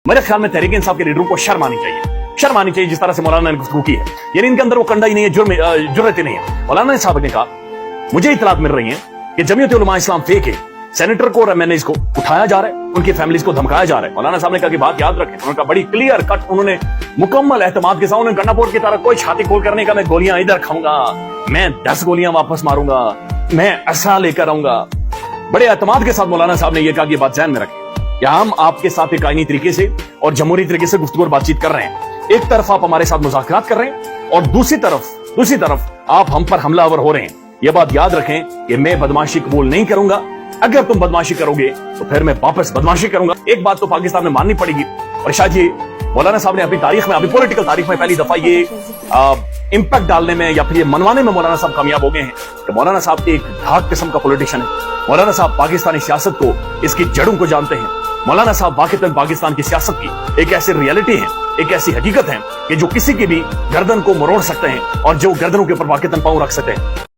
मेरे ख्याल में तहरीक इंसाफ के लीडरों को शर्म आनी चाहिए जिस तरह से मौलाना ने गुफ्तगू की है। यानी इनके अंदर वो कंडा ही नहीं है, जुर्रत ही नहीं है। मौलाना साहब ने कहा मुझे इतलात मिल रही है कि जमीयत उलमा इस्लाम फेक है, सेनेटर को और एमएनएस को उठाया जा रहा है, उनकी फैमिलीज को धमकाया जा रहा है। मौलाना साहब ने कहा कि बात याद रखें, उन्होंने कहा बड़ी क्लियर कट, उन्होंने मुकम्मल एहतमाद के साथ, उन्होंने गन्नापोर की तरह कोई छाती खोल करने का मैं गोलियां इधर खाऊंगा, मैं 10 गोलियां वापस मारूंगा, मैं ऐसा लेकर आऊंगा। बड़े एहतमाद के साथ मौलाना साहब ने यह कहा कि बात ध्यान में रखें कि हम आपके साथ एक आईनी तरीके से और जमहूरी तरीके से गुफ्तगू और बातचीत कर रहे हैं। एक तरफ आप हमारे साथ मुज़ाकरात कर रहे हैं और दूसरी तरफ आप हम पर हमलावर हो रहे हैं। यह बात याद रखें कि मैं बदमाशी कबूल नहीं करूंगा। अगर तुम बदमाशी करोगे तो फिर मैं वापस बदमाशी करूंगा। एक बात तो पाकिस्तान में माननी पड़ेगी, और शायद ये मौलाना साहब ने अपनी तारीख में, अभी पॉलिटिकल तारीख में पहली दफा ये इंपैक्ट डालने में या फिर ये मनवाने में मौलाना साहब कामयाब हो गए हैं कि मौलाना साहब एक धाक किस्म का पॉलिटिशियन है। मौलाना साहब पाकिस्तानी सियासत को, इसकी जड़ों को जानते हैं। मौलाना साहब वाकईतन पाकिस्तान की सियासत की एक ऐसी रियलिटी है, एक ऐसी हकीकत है कि जो किसी की भी गर्दन को मरोड़ सकते हैं और जो गर्दनों के ऊपर वाकईतन पांव रख सकते हैं।